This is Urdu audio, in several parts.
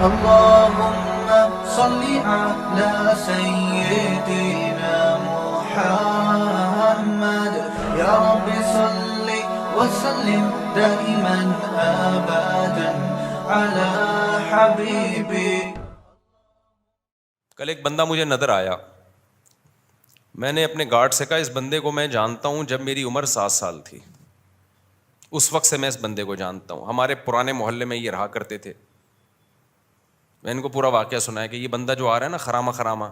اللهم صل على سيدنا محمد يا رب صل وسلم دائما ابدا على حبيبي. کل ایک بندہ مجھے نظر آیا. میں نے اپنے گارڈ سے کہا اس بندے کو میں جانتا ہوں جب میری عمر 7 سال تھی. اس وقت سے میں اس بندے کو جانتا ہوں. ہمارے پرانے محلے میں یہ رہا کرتے تھے. میں ان کو پورا واقعہ سنا ہے کہ یہ بندہ جو آ رہا ہے نا خرامہ خرامہ,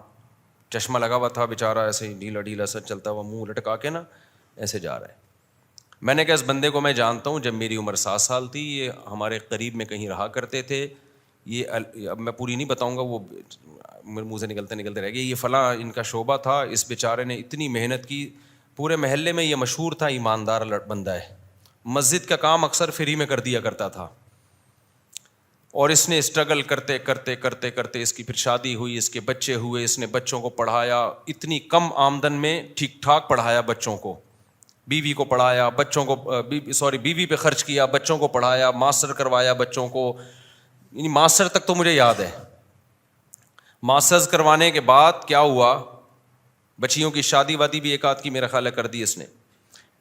چشمہ لگا ہوا تھا بیچارہ, ایسے ہی ڈھیلا ڈھیلا سر چلتا ہوا, منہ لٹکا کے نا ایسے جا رہا ہے. میں نے کہا اس بندے کو میں جانتا ہوں جب میری عمر 7 سال تھی. یہ ہمارے قریب میں کہیں رہا کرتے تھے. یہ اب میں پوری نہیں بتاؤں گا, وہ میرے منہ سے نکلتے رہ گئے. یہ فلاں ان کا شعبہ تھا. اس بیچارے نے اتنی محنت کی, پورے محلے میں یہ مشہور تھا ایماندار بندہ ہے. مسجد کا کام اکثر فری میں کر دیا کرتا تھا. اور اس نے اسٹرگل کرتے کرتے کرتے کرتے اس کی پھر شادی ہوئی, اس کے بچے ہوئے, اس نے بچوں کو پڑھایا. اتنی کم آمدن میں ٹھیک ٹھاک پڑھایا بچوں کو, بیوی کو پڑھایا, بچوں کو بیوی پہ خرچ کیا, بچوں کو پڑھایا, ماسٹر کروایا بچوں کو. یعنی ماسٹر تک تو مجھے یاد ہے. ماسٹرز کروانے کے بعد کیا ہوا, بچیوں کی شادی وادی بھی ایک آدھ کی میرا خیال ہے کر دی اس نے.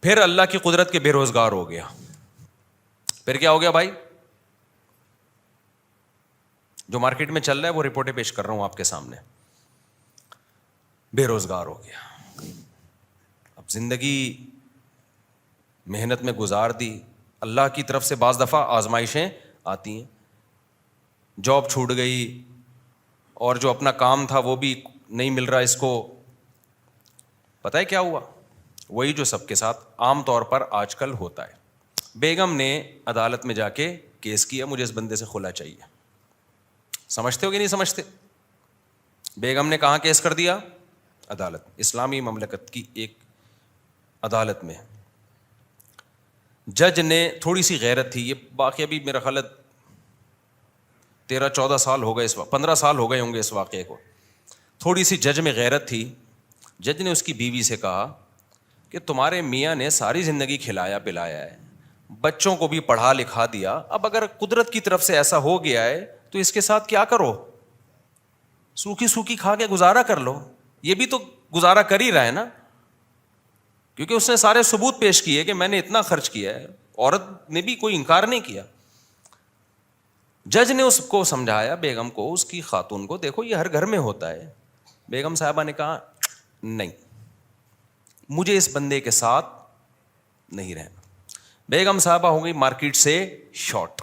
پھر اللہ کی قدرت کے بے روزگار ہو گیا. پھر کیا ہو گیا بھائی, جو مارکیٹ میں چل رہا ہے وہ رپورٹیں پیش کر رہا ہوں آپ کے سامنے. بے روزگار ہو گیا. اب زندگی محنت میں گزار دی. اللہ کی طرف سے بعض دفعہ آزمائشیں آتی ہیں. جاب چھوٹ گئی, اور جو اپنا کام تھا وہ بھی نہیں مل رہا اس کو. پتہ ہے کیا ہوا, وہی جو سب کے ساتھ عام طور پر آج کل ہوتا ہے. بیگم نے عدالت میں جا کے کیس کیا, مجھے اس بندے سے خلا چاہیے. سمجھتے ہو کہ نہیں سمجھتے؟ بیگم نے کہاں کیس کر دیا؟ عدالت, اسلامی مملکت کی ایک عدالت میں. جج نے, تھوڑی سی غیرت تھی, یہ واقعہ بھی میرا خیال 13-14 سال ہو گئے, 15 سال ہو گئے ہوں گے اس واقعے کو. تھوڑی سی جج میں غیرت تھی. جج نے اس کی بیوی سے کہا کہ تمہارے میاں نے ساری زندگی کھلایا پلایا ہے, بچوں کو بھی پڑھا لکھا دیا, اب اگر قدرت کی طرف سے ایسا ہو گیا ہے تو اس کے ساتھ کیا کرو, سوکھی سوکھی کھا کے گزارا کر لو. یہ بھی تو گزارا کر ہی رہا ہے نا, کیونکہ اس نے سارے ثبوت پیش کیے کہ میں نے اتنا خرچ کیا ہے. عورت نے بھی کوئی انکار نہیں کیا. جج نے اس کو سمجھایا, بیگم کو, اس کی خاتون کو, دیکھو یہ ہر گھر میں ہوتا ہے. بیگم صاحبہ نے کہا نہیں, مجھے اس بندے کے ساتھ نہیں رہنا. بیگم صاحبہ ہو گئی مارکیٹ سے شارٹ,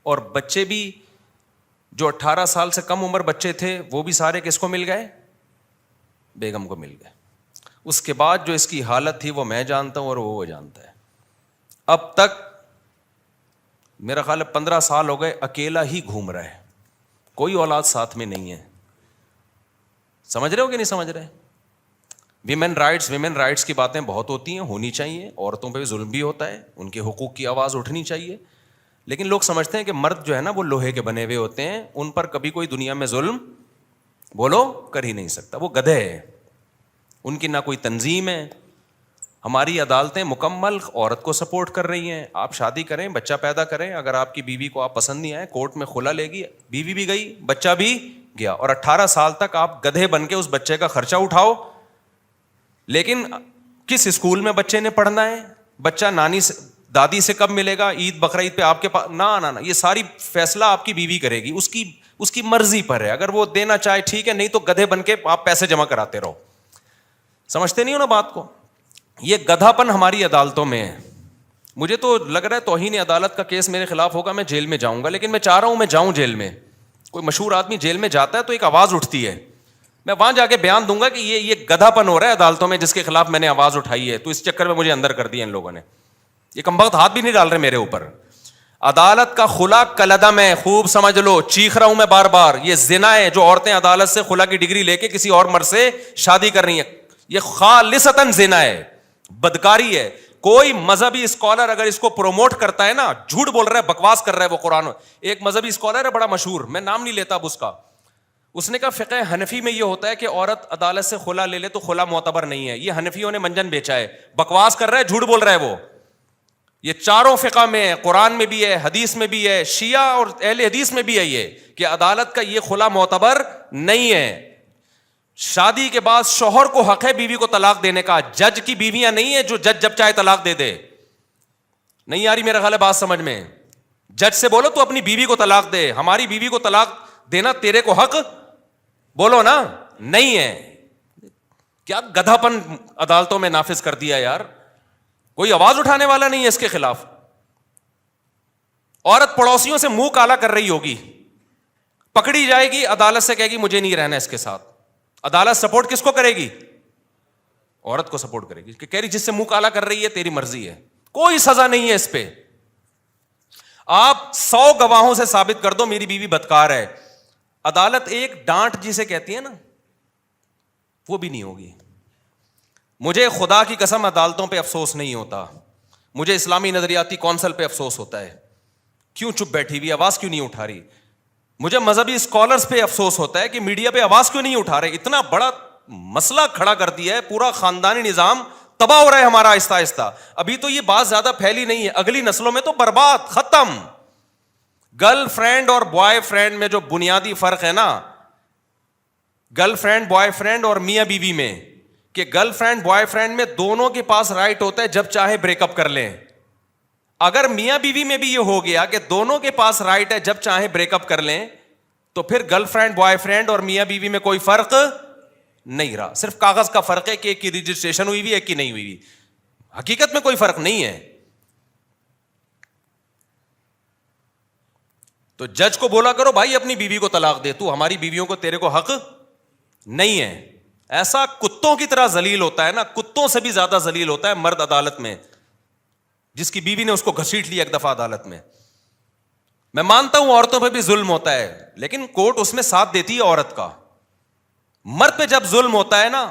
اور بچے بھی جو 18 سال سے کم عمر بچے تھے وہ بھی سارے کس کو مل گئے؟ بیگم کو مل گئے. اس کے بعد جو اس کی حالت تھی وہ میں جانتا ہوں اور وہ جانتا ہے. اب تک میرا خیال ہے 15 سال ہو گئے اکیلا ہی گھوم رہا ہے, کوئی اولاد ساتھ میں نہیں ہے. سمجھ رہے ہو کہ نہیں سمجھ رہے؟ ویمن رائٹس کی باتیں بہت ہوتی ہیں, ہونی چاہیے. عورتوں پہ بھی ظلم بھی ہوتا ہے, ان کے حقوق کی آواز اٹھنی چاہیے. لیکن لوگ سمجھتے ہیں کہ مرد جو ہے نا وہ لوہے کے بنے ہوئے ہوتے ہیں, ان پر کبھی کوئی دنیا میں ظلم بولو کر ہی نہیں سکتا. وہ گدھے ہیں, ان کی نہ کوئی تنظیم ہے. ہماری عدالتیں مکمل عورت کو سپورٹ کر رہی ہیں. آپ شادی کریں, بچہ پیدا کریں, اگر آپ کی بیوی کو آپ پسند نہیں آئے, کورٹ میں خلا لے گی, بیوی بھی گئی, بچہ بھی گیا, اور 18 سال تک آپ گدھے بن کے اس بچے کا خرچہ اٹھاؤ. لیکن کس اسکول میں بچے نے پڑھنا ہے, بچہ نانی سے دادی سے کب ملے گا, عید بقرعید پہ آپ کے پاس, نہ یہ ساری فیصلہ آپ کی بیوی کرے گی. اس کی مرضی پر ہے, اگر وہ دینا چاہے ٹھیک ہے, نہیں تو گدھے بن کے آپ پیسے جمع کراتے رہو. سمجھتے نہیں ہو نا بات کو؟ یہ گدھا پن ہماری عدالتوں میں ہے. مجھے تو لگ رہا ہے توہین عدالت کا کیس میرے خلاف ہوگا, میں جیل میں جاؤں گا. لیکن میں چاہ رہا ہوں میں جاؤں جیل میں. کوئی مشہور آدمی جیل میں جاتا ہے تو ایک آواز اٹھتی ہے, میں وہاں جا کے بیان دوں گا کہ یہ گدھا پن ہو رہا ہے عدالتوں میں جس کے خلاف میں نے آواز اٹھائی ہے, تو اس چکر میں مجھے اندر کر دیا ان لوگوں نے. یہ کمبخت ہاتھ بھی نہیں ڈال رہے میرے اوپر. عدالت کا خلا کلعدم ہے, خوب سمجھ لو. چیخ رہا ہوں میں بار بار, یہ زنا ہے جو عورتیں عدالت سے خلا کی ڈگری لے کے کسی اور مرد سے شادی کر رہی ہیں. یہ خالصتاً زنا ہے, بدکاری ہے. کوئی مذہبی اسکالر اگر اس کو پروموٹ کرتا ہے نا, جھوٹ بول رہا ہے, بکواس کر رہا ہے وہ قرآن. ایک مذہبی اسکالر ہے بڑا مشہور, میں نام نہیں لیتا اب اس کا, اس نے کہا فقہ حنفی میں یہ ہوتا ہے کہ عورت عدالت سے خلا لے لے تو خلا معتبر نہیں ہے. یہ حنفیوں نے منجن بیچا ہے, بکواس کر رہا ہے, جھوٹ بول رہا ہے وہ. یہ چاروں فقہ میں ہے, قرآن میں بھی ہے, حدیث میں بھی ہے, شیعہ اور اہل حدیث میں بھی ہے یہ کہ عدالت کا یہ خلا معتبر نہیں ہے. شادی کے بعد شوہر کو حق ہے بیوی کو طلاق دینے کا, جج کی بیویاں نہیں ہے جو جج جب چاہے طلاق دے دے. نہیں آ رہی میرا خیال ہے بات سمجھ میں؟ جج سے بولو تو اپنی بیوی کو طلاق دے, ہماری بیوی کو طلاق دینا تیرے کو حق بولو نا نہیں ہے. کیا گدھا پن عدالتوں میں نافذ کر دیا یار, کوئی آواز اٹھانے والا نہیں ہے اس کے خلاف. عورت پڑوسیوں سے منہ کالا کر رہی ہوگی, پکڑی جائے گی, عدالت سے کہے گی مجھے نہیں رہنا اس کے ساتھ. عدالت سپورٹ کس کو کرے گی؟ عورت کو سپورٹ کرے گی کہ کہہ رہی جس سے منہ کالا کر رہی ہے تیری مرضی ہے, کوئی سزا نہیں ہے اس پہ. آپ 100 گواہوں سے ثابت کر دو میری بیوی بدکار ہے, عدالت ایک ڈانٹ جسے کہتی ہے نا وہ بھی نہیں ہوگی. مجھے خدا کی قسم عدالتوں پہ افسوس نہیں ہوتا, مجھے اسلامی نظریاتی کونسل پہ افسوس ہوتا ہے, کیوں چپ بیٹھی ہوئی, آواز کیوں نہیں اٹھا رہی. مجھے مذہبی اسکالرز پہ افسوس ہوتا ہے کہ میڈیا پہ آواز کیوں نہیں اٹھا رہے. اتنا بڑا مسئلہ کھڑا کر دیا ہے, پورا خاندانی نظام تباہ ہو رہا ہے ہمارا آہستہ آہستہ. ابھی تو یہ بات زیادہ پھیلی نہیں ہے, اگلی نسلوں میں تو برباد, ختم. گرل فرینڈ اور بوائے فرینڈ میں جو بنیادی فرق ہے نا, گرل فرینڈ بوائے فرینڈ اور میاں بیوی میں, کہ گرل فرینڈ بوائے فرینڈ میں دونوں کے پاس رائٹ ہوتا ہے جب چاہے بریک اپ کر لیں. اگر میاں بیوی میں بھی یہ ہو گیا کہ دونوں کے پاس رائٹ ہے جب چاہے بریک اپ کر لیں, تو پھر گرل فرینڈ بوائے فرینڈ اور میاں بیوی میں کوئی فرق نہیں رہا. صرف کاغذ کا فرق ہے کہ ایک کی رجسٹریشن ہوئی ہوئی ایک کی نہیں ہوئی ہوئی, حقیقت میں کوئی فرق نہیں ہے. تو جج کو بولا کرو بھائی اپنی بیوی کو طلاق دے, تو ہماری بیویوں کو تیرے کو حق نہیں ہے. ایسا کتوں کی طرح ذلیل ہوتا ہے نا, کتوں سے بھی زیادہ ذلیل ہوتا ہے مرد عدالت میں, جس کی بیوی نے اس کو گھسیٹ لیا ایک دفعہ عدالت میں. میں مانتا ہوں عورتوں پہ بھی ظلم ہوتا ہے, لیکن کورٹ اس میں ساتھ دیتی ہے عورت کا. مرد پہ جب ظلم ہوتا ہے نا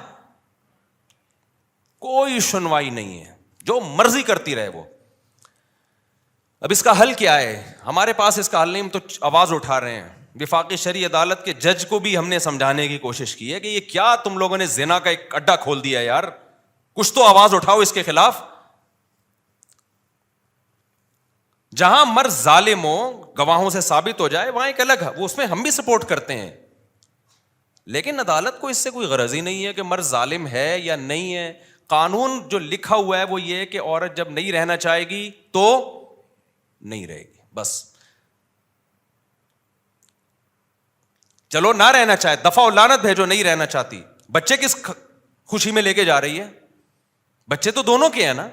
کوئی سنوائی نہیں ہے, جو مرضی کرتی رہے وہ. اب اس کا حل کیا ہے؟ ہمارے پاس اس کا حل نہیں, ہم تو آواز اٹھا رہے ہیں. وفاقی شرعی عدالت کے جج کو بھی ہم نے سمجھانے کی کوشش کی ہے کہ یہ کیا تم لوگوں نے زنا کا ایک اڈا کھول دیا یار, کچھ تو آواز اٹھاؤ اس کے خلاف. جہاں مرد ظالم ہو, گواہوں سے ثابت ہو جائے, وہاں ایک الگ ہے, وہ اس میں ہم بھی سپورٹ کرتے ہیں. لیکن عدالت کو اس سے کوئی غرض ہی نہیں ہے کہ مرد ظالم ہے یا نہیں ہے. قانون جو لکھا ہوا ہے وہ یہ ہے کہ عورت جب نہیں رہنا چاہے گی تو نہیں رہے گی, بس. چلو نہ رہنا چاہے, دفعہ و لعنت بھیجو, نہیں رہنا چاہتی. بچے کس خوشی میں لے کے جا رہی ہے؟ بچے تو دونوں کے ہیں نا.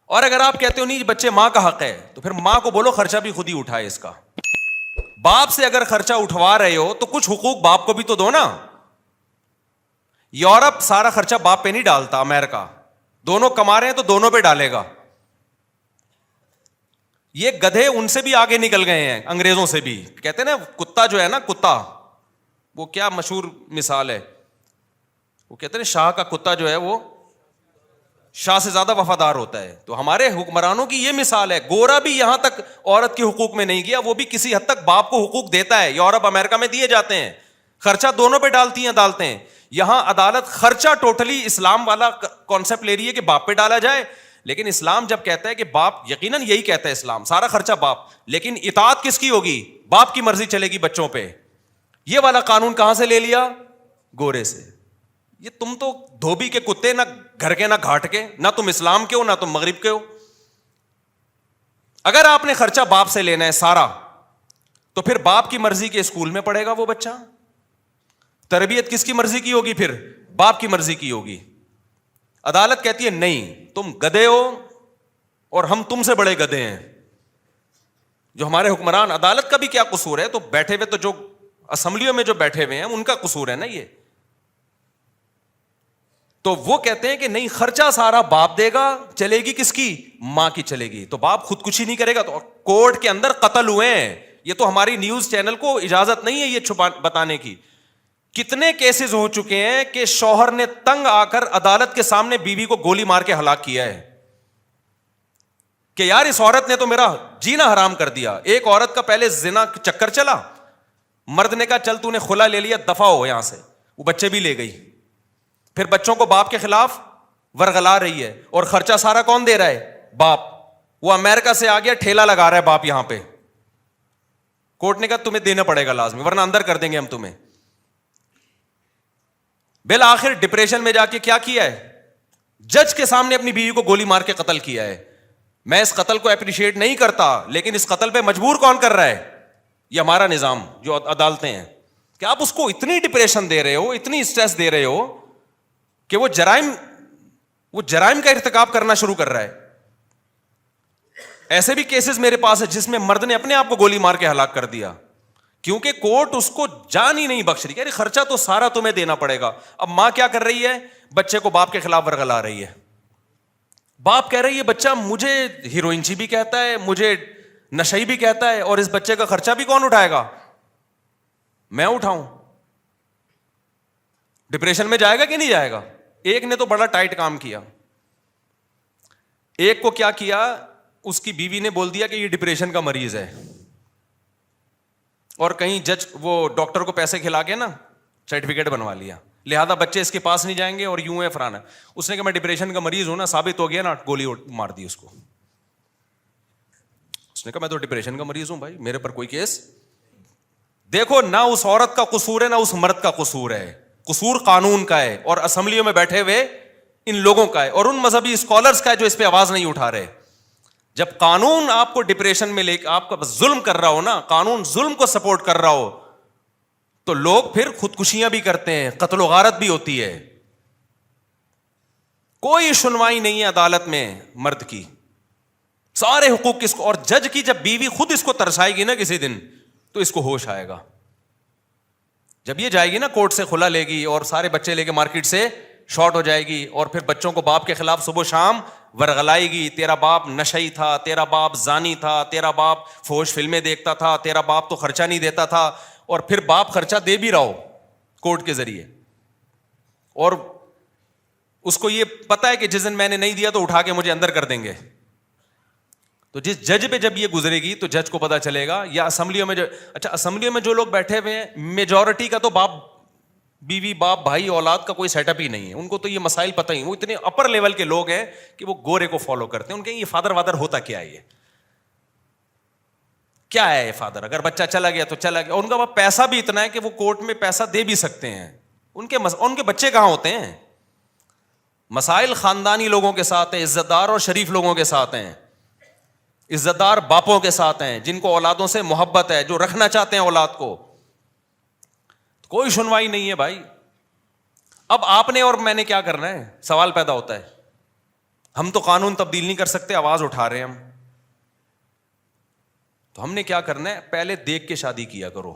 اور اگر آپ کہتے ہو نہیں بچے ماں کا حق ہے, تو پھر ماں کو بولو خرچہ بھی خود ہی اٹھائے اس کا. باپ سے اگر خرچہ اٹھوا رہے ہو تو کچھ حقوق باپ کو بھی تو دو نا. یورپ سارا خرچہ باپ پہ نہیں ڈالتا, امریکہ دونوں کما رہے ہیں تو دونوں پہ ڈالے گا. یہ گدھے ان سے بھی آگے نکل گئے ہیں, انگریزوں سے بھی. کہتے ہیں نا کتا جو ہے نا, کتا, وہ کیا مشہور مثال ہے, وہ کہتے ہیں شاہ کا کتا جو ہے وہ شاہ سے زیادہ وفادار ہوتا ہے. تو ہمارے حکمرانوں کی یہ مثال ہے. گورا بھی یہاں تک عورت کے حقوق میں نہیں گیا, وہ بھی کسی حد تک باپ کو حقوق دیتا ہے. یورپ امریکہ میں دیے جاتے ہیں, خرچہ دونوں پہ ڈالتی ہیں عدالتیں. یہاں عدالت خرچہ ٹوٹلی اسلام والا کانسیپٹ لے رہی ہے کہ باپ پہ ڈالا جائے. لیکن اسلام جب کہتا ہے کہ باپ, یقیناً یہی کہتا ہے اسلام, سارا خرچہ باپ, لیکن اطاعت کس کی ہوگی؟ باپ کی مرضی چلے گی بچوں پہ. یہ والا قانون کہاں سے لے لیا؟ گورے سے. یہ تم تو دھوبی کے کتے, نہ گھر کے نہ گھاٹ کے, نہ تم اسلام کے ہو نہ تم مغرب کے ہو. اگر آپ نے خرچہ باپ سے لینا ہے سارا, تو پھر باپ کی مرضی کے اسکول میں پڑھے گا وہ بچہ. تربیت کس کی مرضی کی ہوگی؟ پھر باپ کی مرضی کی ہوگی. عدالت کہتی ہے نہیں, تم گدھے ہو اور ہم تم سے بڑے گدھے ہیں. جو ہمارے حکمران, عدالت کا بھی کیا قصور ہے؟ تو بیٹھے ہوئے تو جو اسمبلیوں میں جو بیٹھے ہوئے ہیں ان کا قصور ہے نا یہ. تو وہ کہتے ہیں کہ نہیں, خرچہ سارا باپ دے گا, چلے گی کس کی؟ ماں کی چلے گی. تو باپ خودکشی نہیں کرے گا. تو کورٹ کے اندر قتل ہوئے ہیں. یہ تو ہماری نیوز چینل کو اجازت نہیں ہے یہ چھپا بتانے کی. کتنے کیسز ہو چکے ہیں کہ شوہر نے تنگ آ کر عدالت کے سامنے بیوی کو گولی مار کے ہلاک کیا ہے کہ یار اس عورت نے تو میرا جینا حرام کر دیا. ایک عورت کا پہلے زنا چکر چلا, مرد نے کہا چل تو نے خلا لے لیا, دفع ہو یہاں سے, وہ بچے بھی لے گئی. پھر بچوں کو باپ کے خلاف ورغلا رہی ہے, اور خرچہ سارا کون دے رہا ہے؟ باپ, وہ امریکہ سے آ گیا, ٹھیلا لگا رہا ہے باپ یہاں پہ. کورٹ نے کہا تمہیں دینا پڑے گا لازمی, ورنہ اندر کر دیں گے ہم تمہیں. بالآخر ڈپریشن میں جا کے کیا کیا ہے, جج کے سامنے اپنی بیوی کو گولی مار کے قتل کیا ہے. میں اس قتل کو اپریشیٹ نہیں کرتا, لیکن اس قتل پہ مجبور کون کر رہا ہے؟ یہ ہمارا نظام, جو عدالتیں ہیں. کہ آپ اس کو اتنی ڈپریشن دے رہے ہو, اتنی اسٹریس دے رہے ہو کہ وہ جرائم کا ارتکاب کرنا شروع کر رہا ہے. ایسے بھی کیسز میرے پاس ہے جس میں مرد نے اپنے آپ کو گولی مار کے ہلاک کر دیا, کیونکہ کورٹ اس کو جان ہی نہیں بخش رہی. کہ خرچہ تو سارا تمہیں دینا پڑے گا. اب ماں کیا کر رہی ہے؟ بچے کو باپ کے خلاف ورغلا رہی ہے. باپ کہہ رہی ہے بچہ مجھے ہیروئنچی بھی کہتا ہے, مجھے نشئی بھی کہتا ہے, اور اس بچے کا خرچہ بھی کون اٹھائے گا؟ میں اٹھاؤں. ڈپریشن میں جائے گا کہ نہیں جائے گا؟ ایک نے تو بڑا ٹائٹ کام کیا. ایک کو کیا کیا, اس کی بیوی نے بول دیا کہ یہ ڈپریشن کا مریض ہے, اور کہیں جج وہ ڈاکٹر کو پیسے کھلا کے نا سرٹیفکیٹ بنوا لیا, لہذا بچے اس کے پاس نہیں جائیں گے, اور یوں ہے فرانا. اس نے کہا میں ڈپریشن کا مریض ہوں نا, ثابت ہو گیا نا, گولی مار دی اس کو. اس نے کہا میں تو ڈپریشن کا مریض ہوں بھائی, میرے پر کوئی کیس. دیکھو, نہ اس عورت کا قصور ہے نہ اس مرد کا قصور ہے, قصور قانون کا ہے, اور اسمبلیوں میں بیٹھے ہوئے ان لوگوں کا ہے, اور ان مذہبی اسکالرز کا ہے جو اس پہ آواز نہیں اٹھا رہے. جب قانون آپ کو ڈپریشن میں لے کے آپ کا ظلم کر رہا ہو نا, قانون ظلم کو سپورٹ کر رہا ہو, تو لوگ پھر خودکشیاں بھی کرتے ہیں, قتل و غارت بھی ہوتی ہے. کوئی سنوائی نہیں ہے عدالت میں مرد کی, سارے حقوق کس کو. اور جج کی جب بیوی خود اس کو ترسائے گی نا کسی دن, تو اس کو ہوش آئے گا. جب یہ جائے گی نا کورٹ سے کھلا لے گی, اور سارے بچے لے کے مارکیٹ سے شارٹ ہو جائے گی, اور پھر بچوں کو باپ کے خلاف صبح شام ورغلائے گی, تیرا باپ نشئی تھا, تیرا باپ زانی تھا, تیرا باپ فحش فلمیں دیکھتا تھا, تیرا باپ تو خرچہ نہیں دیتا تھا. اور پھر باپ خرچہ دے بھی رہا ہو کورٹ کے ذریعے, اور اس کو یہ پتا ہے کہ جس دن میں نے نہیں دیا تو اٹھا کے مجھے اندر کر دیں گے. تو جس جج پہ جب یہ گزرے گی تو جج کو پتا چلے گا. یا اسمبلیوں میں اچھا اسمبلیوں میں جو لوگ بیٹھے ہوئے ہیں, میجورٹی کا تو باپ بیوی باپ بھائی اولاد کا کوئی سیٹ اپ ہی نہیں ہے. ان کو تو یہ مسائل پتہ ہی, وہ اتنے اپر لیول کے لوگ ہیں کہ وہ گورے کو فالو کرتے ہیں. ان کے یہ فادر وادر ہوتا کیا ہے, یہ کیا ہے یہ فادر؟ اگر بچہ چلا گیا تو چلا گیا. ان کا پیسہ بھی اتنا ہے کہ وہ کورٹ میں پیسہ دے بھی سکتے ہیں. ان کے بچے کہاں ہوتے ہیں؟ مسائل خاندانی لوگوں کے ساتھ ہیں, عزت دار اور شریف لوگوں کے ساتھ ہیں, عزت دار باپوں کے ساتھ ہیں, جن کو اولادوں سے محبت ہے, جو رکھنا چاہتے ہیں اولاد کو. کوئی سنوائی نہیں ہے بھائی. اب آپ نے اور میں نے کیا کرنا ہے؟ سوال پیدا ہوتا ہے. ہم تو قانون تبدیل نہیں کر سکتے, آواز اٹھا رہے ہیں ہم, تو ہم نے کیا کرنا ہے؟ پہلے دیکھ کے شادی کیا کرو.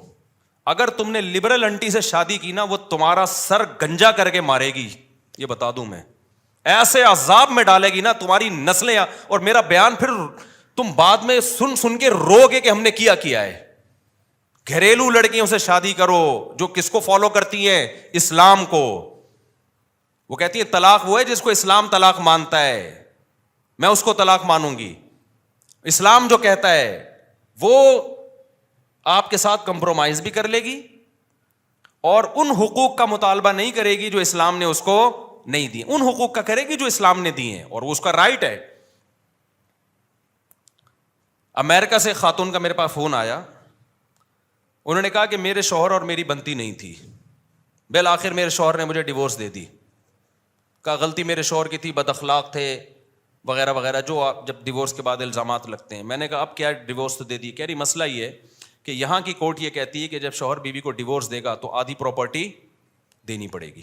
اگر تم نے لبرل انٹی سے شادی کی نا, وہ تمہارا سر گنجا کر کے مارے گی, یہ بتا دوں میں. ایسے عذاب میں ڈالے گی نا تمہاری نسلیں, اور میرا بیان پھر تم بعد میں سن کے رو گے کہ ہم نے کیا ہے. گھریلو لڑکیوں سے شادی کرو جو کس کو فالو کرتی ہیں؟ اسلام کو. وہ کہتی ہے طلاق وہ ہے جس کو اسلام طلاق مانتا ہے, میں اس کو طلاق مانوں گی. اسلام جو کہتا ہے وہ آپ کے ساتھ کمپرومائز بھی کر لے گی, اور ان حقوق کا مطالبہ نہیں کرے گی جو اسلام نے اس کو نہیں دی. ان حقوق کا کرے گی جو اسلام نے دی ہیں, اور وہ اس کا رائٹ ہے. امریکہ سے خاتون کا میرے پاس فون آیا, انہوں نے کہا کہ میرے شوہر اور میری بنتی نہیں تھی, بالآخر میرے شوہر نے مجھے ڈیورس دے دی. کہا غلطی میرے شوہر کی تھی, بد اخلاق تھے وغیرہ وغیرہ, جو آپ جب ڈیورس کے بعد الزامات لگتے ہیں. میں نے کہا اب کیا ڈیورس تو دے دی. کہہ رہی مسئلہ یہ ہے کہ یہاں کی کورٹ یہ کہتی ہے کہ جب شوہر بیوی کو ڈیورس دے گا تو آدھی پراپرٹی دینی پڑے گی.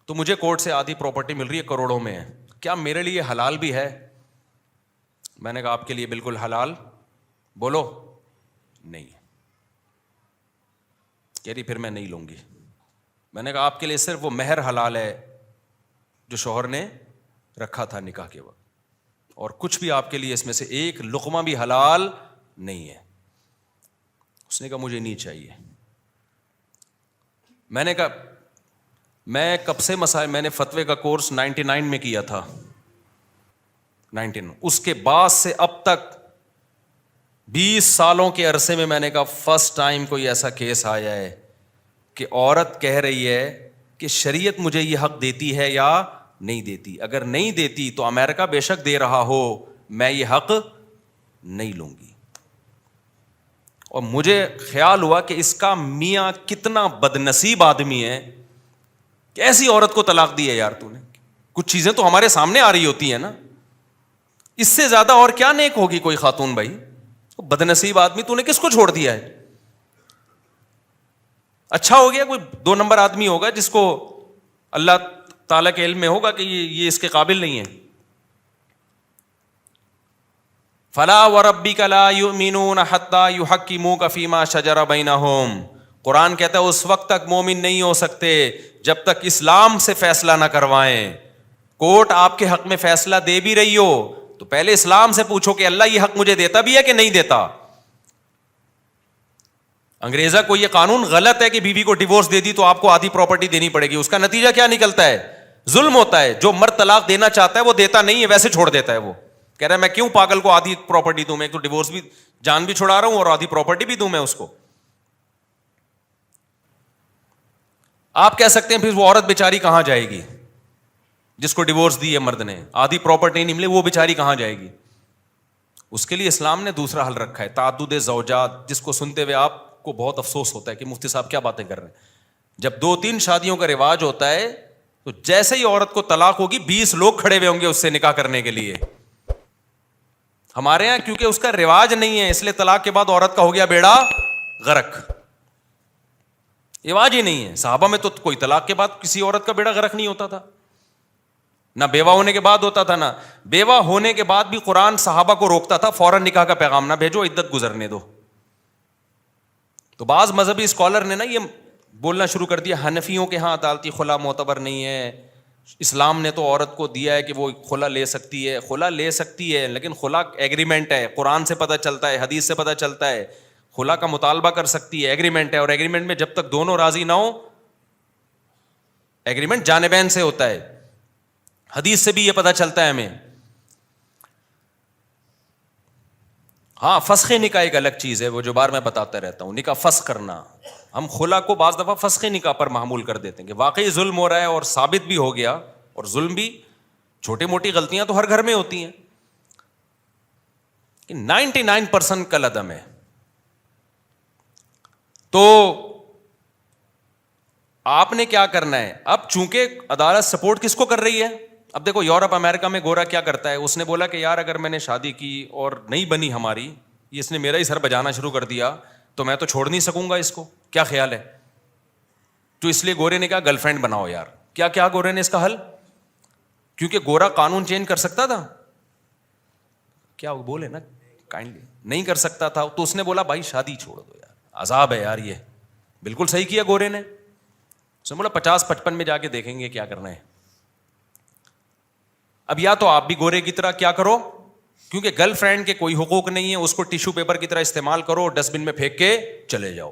تو مجھے کورٹ سے آدھی پراپرٹی مل رہی ہے, کروڑوں میں ہے. کیا میرے لیے حلال بھی ہے؟ میں نے کہا آپ کے لیے بالکل حلال بولو نہیں. کہہ رہی پھر میں نہیں لوں گی. میں نے کہا آپ کے لیے صرف وہ مہر حلال ہے جو شوہر نے رکھا تھا نکاح کے وقت, اور کچھ بھی آپ کے لیے اس میں سے ایک لقمہ بھی حلال نہیں ہے. اس نے کہا مجھے نہیں چاہیے. میں نے کہا میں کب سے مسائل, میں نے فتوے کا کورس 99 میں کیا تھا, 19. اس کے بعد سے اب تک 20 سالوں کے عرصے میں نے کہا فرسٹ ٹائم کوئی ایسا کیس آیا ہے کہ عورت کہہ رہی ہے کہ شریعت مجھے یہ حق دیتی ہے یا نہیں دیتی. اگر نہیں دیتی تو امریکہ بے شک دے رہا ہو, میں یہ حق نہیں لوں گی. اور مجھے خیال ہوا کہ اس کا میاں کتنا بد نصیب آدمی ہے کہ ایسی عورت کو طلاق دی ہے یار تو نے. کچھ چیزیں تو ہمارے سامنے آ رہی ہوتی ہیں نا, اس سے زیادہ اور کیا نیک ہوگی کوئی خاتون بھائی. بد نصیب آدمی, تو نے کس کو چھوڑ دیا ہے؟ اچھا ہو گیا کوئی 2 نمبر آدمی ہوگا جس کو اللہ تعالیٰ کے علم میں ہوگا کہ یہ اس کے قابل نہیں ہے. فلا وربک لا یؤمنون حتی یحکموک فیما شجر بینہم. قرآن کہتا ہے اس وقت تک مومن نہیں ہو سکتے جب تک اسلام سے فیصلہ نہ کروائیں. کورٹ آپ کے حق میں فیصلہ دے بھی رہی ہو تو پہلے اسلام سے پوچھو کہ اللہ یہ حق مجھے دیتا بھی ہے کہ نہیں دیتا. انگریزا کو یہ قانون غلط ہے کہ بیوی کو ڈیورس دے دی تو آپ کو آدھی پراپرٹی دینی پڑے گی. اس کا نتیجہ کیا نکلتا ہے؟ ظلم ہوتا ہے. جو مرد طلاق دینا چاہتا ہے وہ دیتا نہیں ہے, ویسے چھوڑ دیتا ہے. وہ کہہ رہا ہے میں کیوں پاگل کو آدھی پراپرٹی دوں, میں ایک تو ڈیورس بھی, جان بھی چھڑا رہا ہوں اور آدھی پراپرٹی بھی دوں میں اس کو. آپ کہہ سکتے ہیں پھر وہ عورت بیچاری کہاں جائے گی جس کو ڈیورس دی ہے مرد نے, آدھی پراپرٹی نہیں ملے, وہ بیچاری کہاں جائے گی؟ اس کے لیے اسلام نے دوسرا حل رکھا ہے, تعدد زوجات, جس کو سنتے ہوئے آپ کو بہت افسوس ہوتا ہے کہ مفتی صاحب کیا باتیں کر رہے ہیں. جب 2-3 شادیوں کا رواج ہوتا ہے تو جیسے ہی عورت کو طلاق ہوگی 20 لوگ کھڑے ہوئے ہوں گے اس سے نکاح کرنے کے لیے. ہمارے یہاں کیونکہ اس کا رواج نہیں ہے اس لیے طلاق کے بعد عورت کا ہو گیا بیڑا غرق. رواج ہی نہیں ہے. صحابہ میں تو کوئی طلاق کے بعد کسی عورت کا بیڑا غرق نہیں ہوتا تھا, نہ بیوہ ہونے کے بعد ہوتا تھا, نہ بیوہ ہونے کے بعد بھی قرآن صحابہ کو روکتا تھا فوراً نکاح کا پیغام نہ بھیجو, عدت گزرنے دو. تو بعض مذہبی اسکالر نے نا یہ بولنا شروع کر دیا حنفیوں کے ہاں عدالتی خلا معتبر نہیں ہے, اسلام نے تو عورت کو دیا ہے کہ وہ خلا لے سکتی ہے. خلا لے سکتی ہے لیکن خلا ایگریمنٹ ہے, قرآن سے پتہ چلتا ہے, حدیث سے پتہ چلتا ہے. خلا کا مطالبہ کر سکتی ہے, ایگریمنٹ ہے, اور ایگریمنٹ میں جب تک دونوں راضی نہ ہو, ایگریمنٹ جانبین سے ہوتا ہے. حدیث سے بھی یہ پتہ چلتا ہے ہمیں. ہاں فسخ نکاح ایک الگ چیز ہے, وہ جو بار میں بتاتا رہتا ہوں, نکاح فسخ کرنا. ہم خلا کو بعض دفعہ فسخ نکاح پر معمول کر دیتے ہیں کہ واقعی ظلم ہو رہا ہے اور ثابت بھی ہو گیا, اور ظلم بھی, چھوٹی موٹی غلطیاں تو ہر گھر میں ہوتی ہیں, 99% کل عدم ہے. تو آپ نے کیا کرنا ہے اب, چونکہ عدالت سپورٹ کس کو کر رہی ہے. اب دیکھو یورپ امریکہ میں گورا کیا کرتا ہے, اس نے بولا کہ یار اگر میں نے شادی کی اور نہیں بنی ہماری, اس نے میرا ہی سر بجانا شروع کر دیا تو میں تو چھوڑ نہیں سکوں گا اس کو, کیا خیال ہے؟ تو اس لیے گورے نے کہا گرل فرینڈ بناؤ یار. کیا گورے نے اس کا حل, کیونکہ گورا قانون چینج کر سکتا تھا, کیا وہ بولے نا کائنڈلی, نہیں کر سکتا تھا. تو اس نے بولا بھائی شادی چھوڑ دو یار, عذاب ہے یار. یہ بالکل صحیح کیا گورے نے. اس نے بولا 50-55 میں جا کے دیکھیں گے کیا کرنا ہے. اب یا تو آپ بھی گورے کی طرح کیا کرو, کیونکہ گرل فرینڈ کے کوئی حقوق نہیں ہے, اس کو ٹیشو پیپر کی طرح استعمال کرو, ڈسٹ بن میں پھینک کے چلے جاؤ.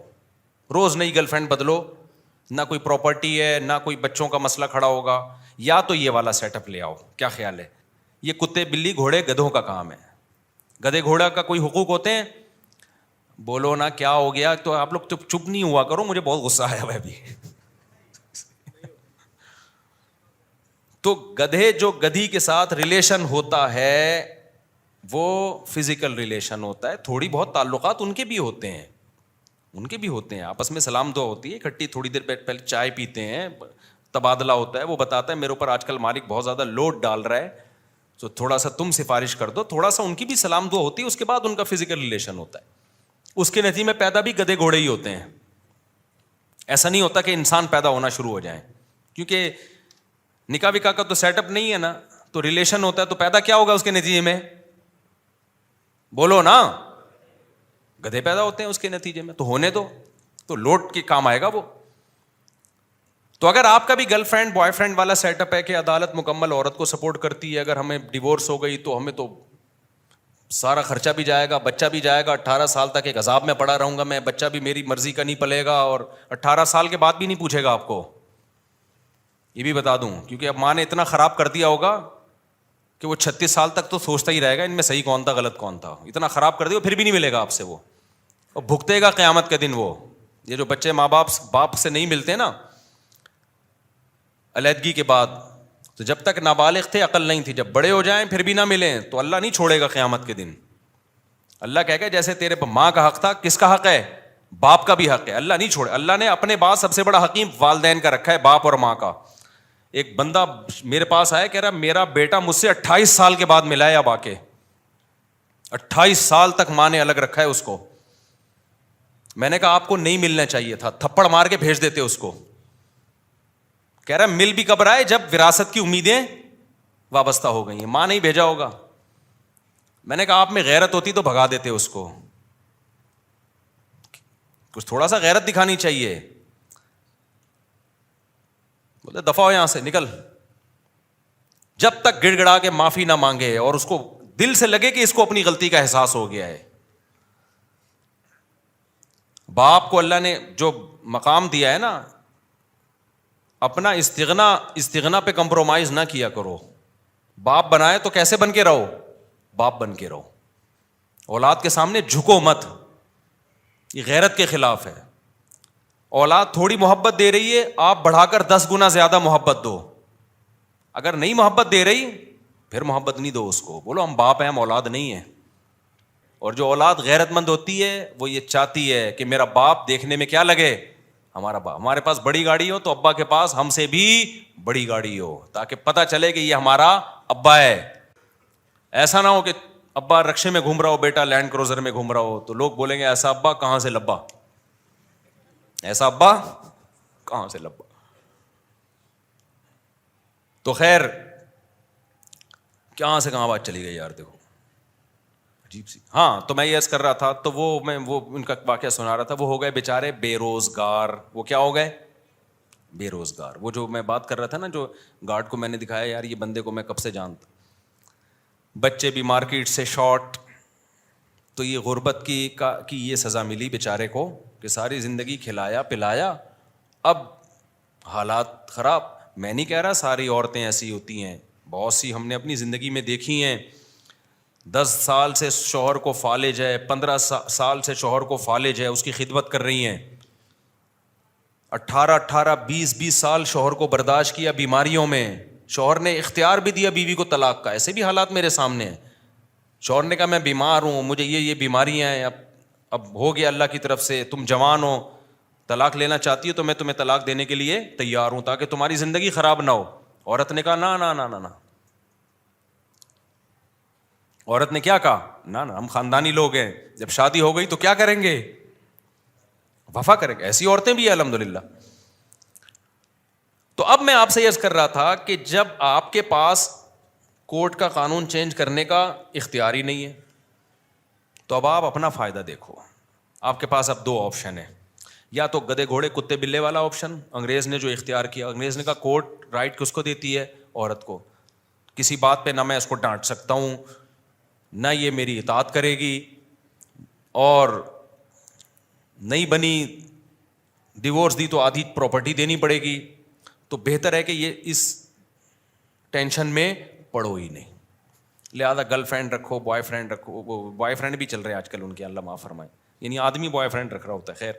روز نئی گرل فرینڈ بدلو, نہ کوئی پراپرٹی ہے نہ کوئی بچوں کا مسئلہ کھڑا ہوگا. یا تو یہ والا سیٹ اپ لے آؤ, کیا خیال ہے؟ یہ کتے بلی گھوڑے گدھوں کا کام ہے. گدھے گھوڑا کا کوئی حقوق ہوتے ہیں؟ بولو نا کیا ہو گیا. تو آپ لوگ چپ نہیں ہوا کرو, مجھے بہت غصہ آیا ہوا ہے ابھی. تو گدھے جو گدھی کے ساتھ ریلیشن ہوتا ہے وہ فزیکل ریلیشن ہوتا ہے, تھوڑی بہت تعلقات ان کے بھی ہوتے ہیں, آپس میں سلام دعا ہوتی ہے, اکٹھی تھوڑی دیر پہلے چائے پیتے ہیں, تبادلہ ہوتا ہے. وہ بتاتا ہے میرے اوپر آج کل مالک بہت زیادہ لوڈ ڈال رہا ہے تو تھوڑا سا تم سفارش کر دو, تھوڑا سا ان کی بھی سلام دعا ہوتی ہے, اس کے بعد ان کا فزیکل ریلیشن ہوتا ہے. اس کے نتیجے میں پیدا بھی گدھے گھوڑے ہی ہوتے ہیں. ایسا نہیں ہوتا کہ انسان پیدا ہونا شروع ہو جائیں, کیونکہ نکاح وکاح کا تو سیٹ اپ نہیں ہے نا, تو ریلیشن ہوتا ہے تو پیدا کیا ہوگا اس کے نتیجے میں؟ بولو نا, گدھے پیدا ہوتے ہیں اس کے نتیجے میں. تو ہونے دو, تو لوٹ کے کام آئے گا وہ. تو اگر آپ کا بھی گرل فرینڈ بوائے فرینڈ والا سیٹ اپ ہے کہ عدالت مکمل عورت کو سپورٹ کرتی ہے, اگر ہمیں ڈیورس ہو گئی تو ہمیں تو سارا خرچہ بھی جائے گا, بچہ بھی جائے گا, 18 سال تک ایک عذاب میں پڑا رہوں گا میں, بچہ بھی میری مرضی کا نہیں پلے گا, اور 18 سال کے بعد بھی نہیں پوچھے گا آپ کو. یہ بھی بتا دوں, کیونکہ اب ماں نے اتنا خراب کر دیا ہوگا کہ وہ 36 سال تک تو سوچتا ہی رہے گا ان میں صحیح کون تھا غلط کون تھا. اتنا خراب کر دیا پھر بھی نہیں ملے گا آپ سے وہ, اور بھگتے گا قیامت کے دن وہ. یہ جو بچے ماں باپ سے نہیں ملتے نا علیحدگی کے بعد, تو جب تک نابالغ تھے عقل نہیں تھی, جب بڑے ہو جائیں پھر بھی نہ ملیں تو اللہ نہیں چھوڑے گا قیامت کے دن. اللہ کہے گا جیسے تیرے ماں کا حق تھا, کس کا حق ہے؟ باپ کا بھی حق ہے. اللہ نہیں چھوڑے. اللہ نے اپنے بعد سب سے بڑا حکیم والدین کا رکھا ہے, باپ اور ماں کا. ایک بندہ میرے پاس آیا, کہہ رہا میرا بیٹا مجھ سے 28 سال کے بعد ملا ہے, اب آ کے 28 سال تک ماں نے الگ رکھا ہے اس کو. میں نے کہا آپ کو نہیں ملنا چاہیے تھا, تھپڑ مار کے بھیج دیتے اس کو. کہہ رہا مل بھی کب رہا ہے جب وراثت کی امیدیں وابستہ ہو گئی ہیں, ماں نہیں بھیجا ہوگا. میں نے کہا آپ میں غیرت ہوتی تو بھگا دیتے اس کو, کچھ تھوڑا سا غیرت دکھانی چاہیے. بولے دفع ہو یہاں سے, نکل. جب تک گڑ گڑا کے معافی نہ مانگے اور اس کو دل سے لگے کہ اس کو اپنی غلطی کا احساس ہو گیا ہے. باپ کو اللہ نے جو مقام دیا ہے نا, اپنا استغنا پہ کمپرومائز نہ کیا کرو. باپ بنائے تو کیسے بن کے رہو؟ باپ بن کے رہو. اولاد کے سامنے جھکو مت, یہ غیرت کے خلاف ہے. اولاد تھوڑی محبت دے رہی ہے, آپ بڑھا کر 10 گنا زیادہ محبت دو. اگر نہیں محبت دے رہی پھر محبت نہیں دو اس کو, بولو ہم باپ ہیں, ہم اولاد نہیں ہیں. اور جو اولاد غیرت مند ہوتی ہے وہ یہ چاہتی ہے کہ میرا باپ دیکھنے میں کیا لگے, ہمارا باپ. ہمارے پاس بڑی گاڑی ہو تو ابا کے پاس ہم سے بھی بڑی گاڑی ہو, تاکہ پتہ چلے کہ یہ ہمارا ابا ہے. ایسا نہ ہو کہ ابا رکشے میں گھوم رہا ہو, بیٹا لینڈ کروزر میں گھوم رہا ہو, تو لوگ بولیں گے ایسا ابا کہاں سے لبا, ایسا ابا کہاں سے لبا. تو خیر کہاں سے کہاں بات چلی گئی یار, دیکھو عجیب سی. ہاں تو میں یہ عرض کر رہا تھا, تو وہ ان کا واقعہ سنا رہا تھا. وہ ہو گئے بیچارے بے روزگار. وہ کیا ہو گئے؟ بے روزگار. وہ جو میں بات کر رہا تھا نا, جو گارڈ کو میں نے دکھایا, یار یہ بندے کو میں کب سے جانتا. بچے بھی مارکیٹ سے شارٹ. تو یہ غربت کی یہ سزا ملی بیچارے کو کہ ساری زندگی کھلایا پلایا, اب حالات خراب. میں نہیں کہہ رہا ساری عورتیں ایسی ہوتی ہیں, بہت سی ہم نے اپنی زندگی میں دیکھی ہیں. 10 سال سے شوہر کو فالج ہے, 15 سال سے شوہر کو فالج ہے, اس کی خدمت کر رہی ہیں. 18 20 سال شوہر کو برداشت کیا بیماریوں میں, شوہر نے اختیار بھی دیا بیوی کو طلاق کا. ایسے بھی حالات میرے سامنے ہیں. شوہر نے کہا میں بیمار ہوں, مجھے یہ بیماریاں ہیں, اب ہو گیا اللہ کی طرف سے, تم جوان ہو, طلاق لینا چاہتی ہو تو میں تمہیں طلاق دینے کے لیے تیار ہوں تاکہ تمہاری زندگی خراب نہ ہو. عورت نے کہا نا نا نا نا نا. عورت نے کیا کہا؟ نا نا, ہم خاندانی لوگ ہیں, جب شادی ہو گئی تو کیا کریں گے؟ وفا کریں گے. ایسی عورتیں بھی ہیں الحمدللہ. تو اب میں آپ سے عرض کر رہا تھا کہ جب آپ کے پاس کورٹ کا قانون چینج کرنے کا اختیار ہی نہیں ہے تو اب آپ اپنا فائدہ دیکھو. آپ کے پاس اب 2 آپشن ہیں, یا تو گدے گھوڑے کتے بلے والا آپشن, انگریز نے جو اختیار کیا. انگریز نے کہا کورٹ رائٹ کس کو دیتی ہے؟ عورت کو. کسی بات پہ نہ میں اس کو ڈانٹ سکتا ہوں, نہ یہ میری اطاعت کرے گی, اور نہیں بنی ڈیورس دی تو آدھی پراپرٹی دینی پڑے گی. تو بہتر ہے کہ یہ اس ٹینشن میں پڑھو ہی نہیں. لہٰذا گرل فرینڈ رکھو, بوائے فرینڈ رکھو. بوائے فرینڈ بھی چل رہے ہیں آج کل ان کے, اللہ معاف فرمائے, یعنی آدمی بوائے فرینڈ رکھ رہا ہوتا ہے. خیر,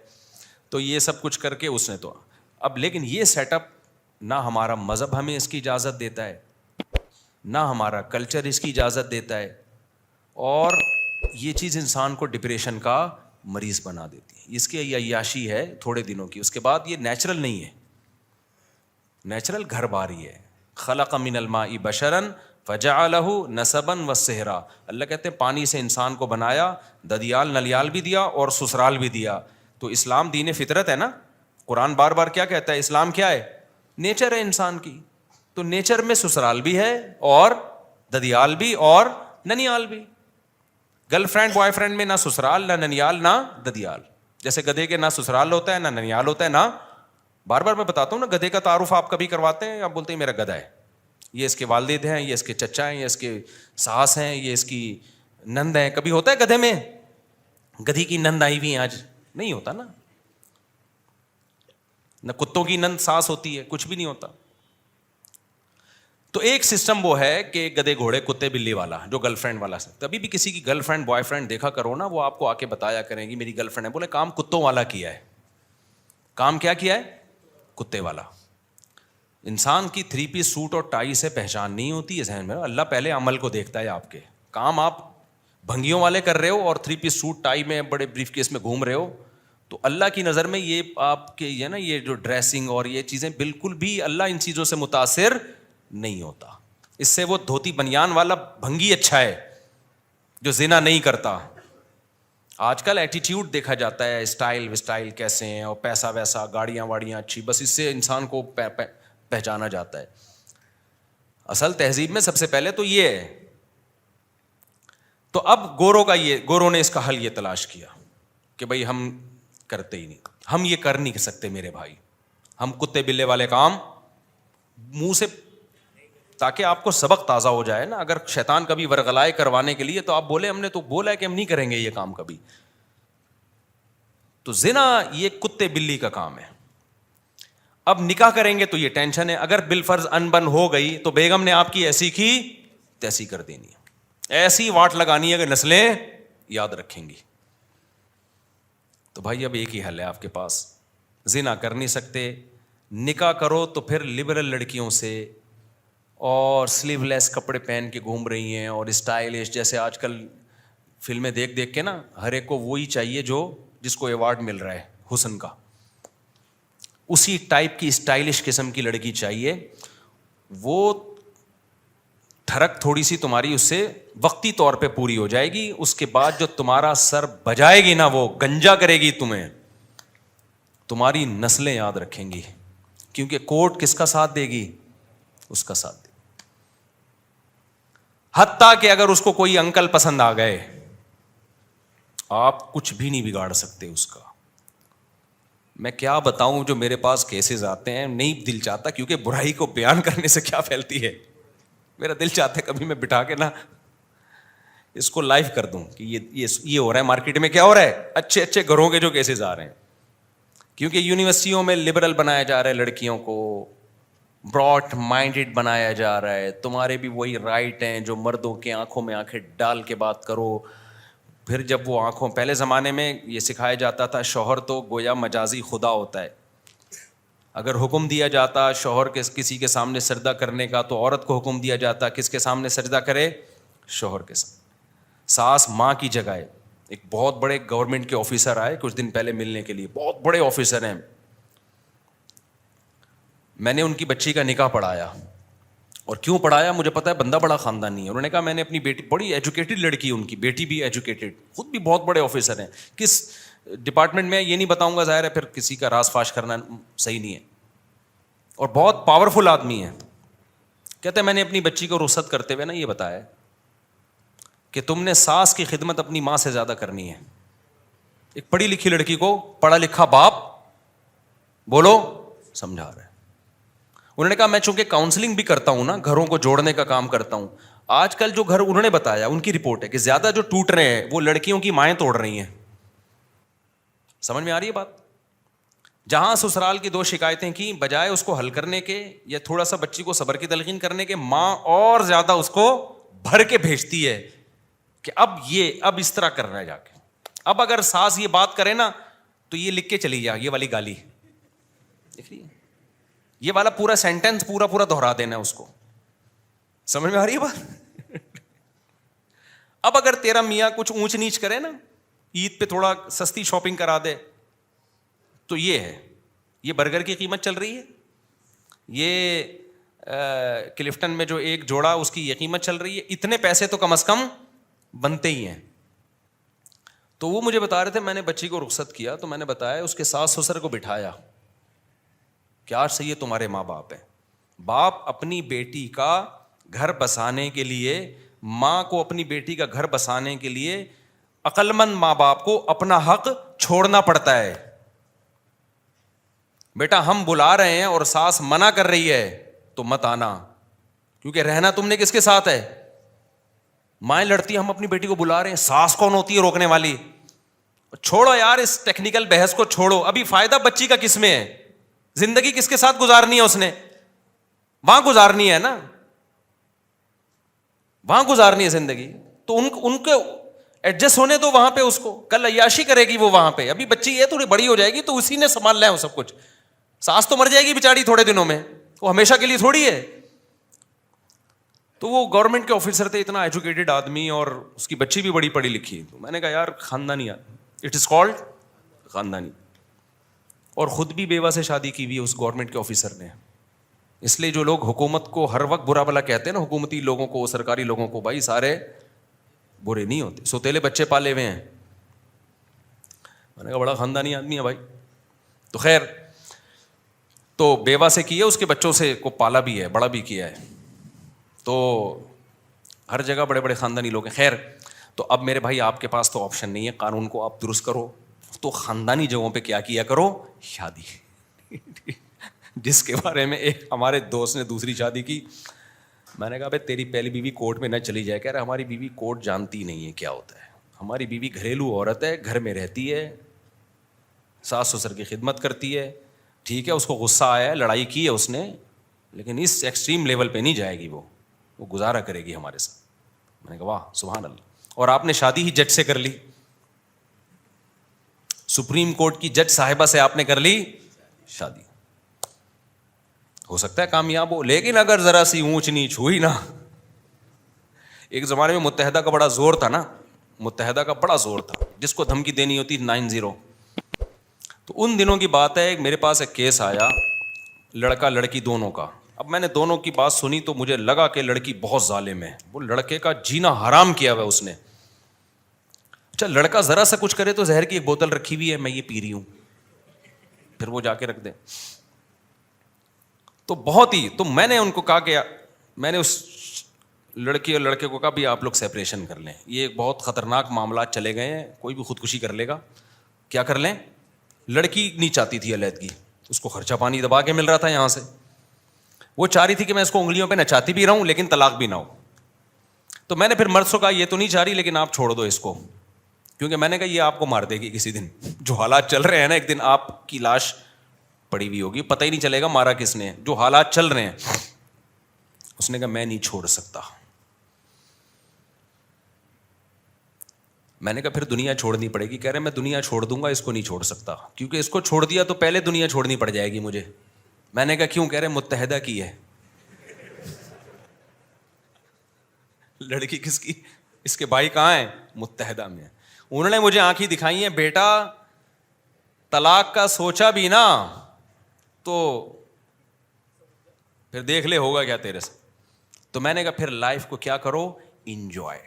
تو یہ سب کچھ کر کے اس نے تو اب, لیکن یہ سیٹ اپ نہ ہمارا مذہب ہمیں اس کی اجازت دیتا ہے, نہ ہمارا کلچر اس کی اجازت دیتا ہے, اور یہ چیز انسان کو ڈپریشن کا مریض بنا دیتی ہے. اس کی عیاشی ہے تھوڑے دنوں کی, اس کے بعد یہ نیچرل نہیں ہے. نیچرل گھر باری ہے. خلق من الماء بشرا فجعلہ نسبا وصہرا. اللہ کہتے ہیں پانی سے انسان کو بنایا, ددیال نلیال بھی دیا اور سسرال بھی دیا. تو اسلام دین فطرت ہے نا. قرآن بار بار کیا کہتا ہے؟ اسلام کیا ہے؟ نیچر ہے انسان کی. تو نیچر میں سسرال بھی ہے اور ددیال بھی اور ننیال بھی. گرل فرینڈ بوائے فرینڈ میں نہ سسرال, نہ ننیال, نہ ددیال. جیسے گدھے کے نہ سسرال ہوتا ہے, نہ ننیال ہوتا ہے, نہ, بار بار میں بتاتا ہوں نا, گدھے کا تعارف آپ کبھی کرواتے ہیں, آپ بولتے ہیں میرا گدھا ہے, یہ اس کے والد ہیں, یہ اس کے چچا ہیں, یہ اس کے ساس ہیں, یہ اس کی نند ہیں. کبھی ہوتا ہے گدھے میں گدھی کی نند آئی ہوئی ہیں آج؟ نہیں ہوتا نا. نہ کتوں کی نند ساس ہوتی ہے, کچھ بھی نہیں ہوتا. تو ایک سسٹم وہ ہے کہ گدے گھوڑے کتے بلی والا, جو گرل فرینڈ والا. کبھی بھی کسی کی گرل فرینڈ بوائے فرینڈ دیکھا کرو نا, وہ آپ کو آ کے بتایا کریں گی میری گرل فرینڈ ہے, بولے کام کتوں والا کیا ہے. کام کیا کیا ہے؟ کتے والا. انسان کی 3 پیس سوٹ اور ٹائی سے پہچان نہیں ہوتی ہے ذہن میں. اللہ پہلے عمل کو دیکھتا ہے. آپ کے کام آپ بھنگیوں والے کر رہے ہو اور 3 پیس سوٹ ٹائی میں بڑے بریف کیس میں گھوم رہے ہو, تو اللہ کی نظر میں یہ آپ کے یہ نا یہ جو ڈریسنگ اور یہ چیزیں بالکل بھی اللہ ان چیزوں سے متاثر نہیں ہوتا. اس سے وہ دھوتی بنیان والا بھنگی اچھا ہے جو زنا نہیں کرتا. آج کل ایٹیٹیوڈ دیکھا جاتا ہے, اسٹائل کیسے ہیں اور پیسہ ویسا, گاڑیاں واڑیاں اچھی, بس اس سے انسان کو پہچانا جاتا ہے. اصل تہذیب میں سب سے پہلے تو یہ ہے. تو اب گوروں نے اس کا حل یہ تلاش کیا کہ بھائی ہم کرتے ہی نہیں, ہم یہ کر نہیں سکتے میرے بھائی, ہم کتے بلے والے کام منہ سے, تاکہ آپ کو سبق تازہ ہو جائے نا. اگر شیطان کبھی ورغلائے کروانے کے لیے تو آپ بولے ہم نے تو بولا ہے کہ ہم نہیں کریں گے یہ کام کبھی. تو زنا یہ کتے بلی کا کام ہے. اب نکاح کریں گے تو یہ ٹینشن ہے, اگر بالفرض انبن ہو گئی تو بیگم نے آپ کی ایسی کی تیسی کر دینی ہے, ایسی واٹ لگانی ہے کہ نسلیں یاد رکھیں گی. تو بھائی اب ایک ہی حل ہے آپ کے پاس, زنا کر نہیں سکتے, نکاح کرو تو پھر لبرل لڑکیوں سے اور سلیو لیس کپڑے پہن کے گھوم رہی ہیں اور اسٹائلش, جیسے آج کل فلمیں دیکھ کے نا ہر ایک کو وہی چاہیے جو جس کو ایوارڈ مل رہا ہے حسن کا, اسی ٹائپ کی اسٹائلش قسم کی لڑکی چاہیے. وہ ٹھڑک تھوڑی سی تمہاری اس سے وقتی طور پہ پوری ہو جائے گی, اس کے بعد جو تمہارا سر بجائے گی نا وہ گنجا کرے گی تمہیں, تمہاری نسلیں یاد رکھیں گی, کیونکہ کوٹ کس کا ساتھ دے گی, اس کا ساتھ دے گی. حتیٰ کہ اگر اس کو کوئی انکل پسند آ گئے, آپ کچھ بھی نہیں بگاڑ سکتے اس کا. میں کیا بتاؤں, جو میرے پاس کیسز آتے ہیں, نہیں دل چاہتا, کیونکہ برائی کو بیان کرنے سے کیا پھیلتی ہے, میرا دل چاہتا ہے کبھی میں بٹھا کے نا اس کو لائیو کر دوں کہ یہ ہو رہا ہے مارکیٹ میں, کیا ہو رہا ہے, اچھے اچھے گھروں کے جو کیسز آ رہے ہیں. کیونکہ یونیورسٹیوں میں لبرل بنایا جا رہا ہے لڑکیوں کو, براڈ مائنڈیڈ بنایا جا رہا ہے. تمہارے بھی وہی رائٹ ہیں جو مردوں کے آنکھوں میں آنکھیں ڈال کے بات کرو. پھر جب وہ آنکھوں, پہلے زمانے میں یہ سکھایا جاتا تھا شوہر تو گویا مجازی خدا ہوتا ہے. اگر حکم دیا جاتا شوہر کے کسی کے سامنے سجدہ کرنے کا, تو عورت کو حکم دیا جاتا کس کے سامنے سجدہ کرے, شوہر کے سامنے. ساس ماں کی جگہ ہے. ایک بہت بڑے گورنمنٹ کے آفیسر آئے کچھ دن پہلے ملنے کے لیے, بہت بڑے آفیسر ہیں. میں نے ان کی بچی کا نکاح پڑھایا, اور کیوں پڑھایا مجھے پتا ہے, بندہ بڑا خاندانی ہے. انہوں نے کہا میں نے اپنی بیٹی, بڑی ایجوکیٹڈ لڑکی, ان کی بیٹی بھی ایجوکیٹڈ, خود بھی بہت بڑے آفیسر ہیں. کس ڈپارٹمنٹ میں یہ نہیں بتاؤں گا, ظاہر ہے پھر کسی کا راز فاش کرنا صحیح نہیں ہے, اور بہت پاورفل آدمی ہے. کہتے ہیں میں نے اپنی بچی کو رخصت کرتے ہوئے نا یہ بتایا کہ تم نے ساس کی خدمت اپنی ماں سے زیادہ کرنی ہے. ایک پڑھی لکھی لڑکی کو پڑھا لکھا باپ بولو سمجھا رہا ہے. انہوں نے کہا میں چونکہ کاؤنسلنگ بھی کرتا ہوں نا, گھروں کو جوڑنے کا کام کرتا ہوں, آج کل جو گھر انہوں نے بتایا ان کی رپورٹ ہے کہ زیادہ جو ٹوٹ رہے ہیں وہ لڑکیوں کی مائیں توڑ رہی ہیں. سمجھ میں آ رہی ہے بات؟ جہاں سسرال کی 2 شکایتیں کی, بجائے اس کو حل کرنے کے یا تھوڑا سا بچی کو صبر کی تلقین کرنے کے, ماں اور زیادہ اس کو بھر کے بھیجتی ہے کہ اب اس طرح کرنا ہے جا کے. اب اگر ساس یہ بات کرے نا تو یہ لکھ کے چلی جا, یہ والی گالی دیکھ رہی ہے, یہ والا پورا سینٹینس پورا دہرا دینا اس کو. سمجھ میں آ رہی ہے بات؟ اب اگر تیرا میاں کچھ اونچ نیچ کرے نا, عید پہ تھوڑا سستی شاپنگ کرا دے, تو یہ ہے, یہ برگر کی قیمت چل رہی ہے, یہ کلفٹن میں جو ایک جوڑا اس کی یہ قیمت چل رہی ہے, اتنے پیسے تو کم از کم بنتے ہی ہیں. تو وہ مجھے بتا رہے تھے, میں نے بچی کو رخصت کیا تو میں نے بتایا اس کے ساس سسر کو بٹھایا, کیا صحیح ہے تمہارے ماں باپ ہیں, باپ اپنی بیٹی کا گھر بسانے کے لیے, ماں کو اپنی بیٹی کا گھر بسانے کے لیے عقل مند ماں باپ کو اپنا حق چھوڑنا پڑتا ہے. بیٹا ہم بلا رہے ہیں اور ساس منع کر رہی ہے تو مت آنا, کیونکہ رہنا تم نے کس کے ساتھ ہے, مائیں لڑتی ہیں, ہم اپنی بیٹی کو بلا رہے ہیں, ساس کون ہوتی ہے روکنے والی. چھوڑو یار اس ٹیکنیکل بحث کو چھوڑو, ابھی فائدہ بچی کا کس میں ہے, زندگی کس کے ساتھ گزارنی ہے اس نے, وہاں گزارنی ہے نا, وہاں گزارنی ہے زندگی. تو ان کو ایڈجسٹ ہونے دو وہاں پہ, اس کو کل عیاشی کرے گی وہ وہاں پہ, ابھی بچی یہ تھوڑی بڑی ہو جائے گی تو اسی نے سنبھالنا ہے وہ سب کچھ. ساس تو مر جائے گی بیچاری تھوڑے دنوں میں, وہ ہمیشہ کے لیے تھوڑی ہے. تو وہ گورنمنٹ کے آفیسر تھے, اتنا ایجوکیٹڈ آدمی, اور اس کی بچی بھی بڑی پڑھی لکھی. تو میں نے کہا یار خاندانی آدمی, اٹ از کالڈ خاندانی. اور خود بھی بیوہ سے شادی کی ہوئی اس گورنمنٹ کے آفیسر نے. اس لیے جو لوگ حکومت کو ہر وقت برا بھلا کہتے ہیں نا, حکومتی لوگوں کو, سرکاری لوگوں کو, بھائی سارے برے نہیں ہوتے, سوتیلے بچے پالے ہوئے ہیں. میں نے کہا بڑا خاندانی آدمی ہے بھائی. تو خیر, تو بیوہ سے کی ہے, اس کے بچوں سے کو پالا بھی ہے, بڑا بھی کیا ہے. تو ہر جگہ بڑے بڑے خاندانی لوگ ہیں. خیر, تو اب میرے بھائی آپ کے پاس تو آپشن نہیں ہے, قانون کو آپ درست کرو, تو خاندانی جگہوں پہ کیا کرو, شادی. جس کے بارے میں ایک ہمارے دوست نے دوسری شادی کی. میں نے کہا بھائی تیری پہلی بیوی کورٹ میں نہ چلی جائے. کہہ رہا ہماری بیوی کورٹ جانتی نہیں ہے کیا ہوتا ہے, ہماری بیوی گھریلو عورت ہے, گھر میں رہتی ہے, ساس سسر کی خدمت کرتی ہے. ٹھیک ہے, اس کو غصہ آیا ہے, لڑائی کی ہے اس نے, لیکن اس ایکسٹریم لیول پہ نہیں جائے گی, وہ گزارا کرے گی ہمارے ساتھ. میں نے کہا واہ سبحان اللہ. اور آپ نے شادی ہی جج سے کر لی, سپریم کورٹ کی جج صاحبہ سے آپ نے کر لی شادی. ہو سکتا ہے کامیاب ہو, لیکن اگر ذرا سی اونچ نیچ ہوئی نا. ایک زمانے میں متحدہ کا بڑا زور تھا نا, متحدہ کا بڑا زور تھا, جس کو دھمکی دینی ہوتی 90. تو ان دنوں کی بات ہے, میرے پاس ایک کیس آیا لڑکا لڑکی دونوں کا. اب میں نے دونوں کی بات سنی تو مجھے لگا کہ لڑکی بہت ظالم ہے, وہ لڑکے کا جینا حرام کیا ہوا اس نے. اچھا لڑکا ذرا سا کچھ کرے تو زہر کی ایک بوتل رکھی ہوئی ہے, میں یہ پی رہی ہوں, پھر وہ جا کے رکھ دیں. تو بہت ہی, تو میں نے ان کو کہا کہ میں نے اس لڑکی اور لڑکے کو کہا بھی آپ لوگ سیپریشن کر لیں, یہ بہت خطرناک معاملات چلے گئے ہیں, کوئی بھی خودکشی کر لے گا. کیا کر لیں؟ لڑکی نہیں چاہتی تھی علیحدگی, اس کو خرچہ پانی دبا کے مل رہا تھا یہاں سے. وہ چاہ رہی تھی کہ میں اس کو انگلیوں پہ نچاتی بھی رہوں لیکن طلاق بھی نہ ہو. تو میں نے پھر مرد سے کہا یہ تو نہیں چاہ رہی لیکن آپ چھوڑ دو اس کو, کیونکہ میں نے کہا یہ آپ کو مار دے گی کسی دن. جو حالات چل رہے ہیں نا, ایک دن آپ کی لاش پڑی ہوئی ہوگی, پتہ ہی نہیں چلے گا مارا کس نے. جو حالات چل رہے ہیں. اس نے کہا میں نہیں چھوڑ سکتا. میں نے کہا پھر دنیا چھوڑنی پڑے گی. کہہ رہے میں دنیا چھوڑ دوں گا, اس کو نہیں چھوڑ سکتا, کیونکہ اس کو چھوڑ دیا تو پہلے دنیا چھوڑنی پڑ جائے گی مجھے. میں نے کہا کیوں؟ کہہ رہے متحدہ کی ہے. لڑکی کس کی؟ اس کے بھائی کہاں ہیں؟ متحدہ میں. انہوں نے مجھے آنکھیں دکھائی ہیں, بیٹا طلاق کا سوچا بھی نا تو پھر دیکھ لے ہوگا کیا تیرے سے. تو میں نے کہا پھر لائف کو کیا کرو, انجوائے.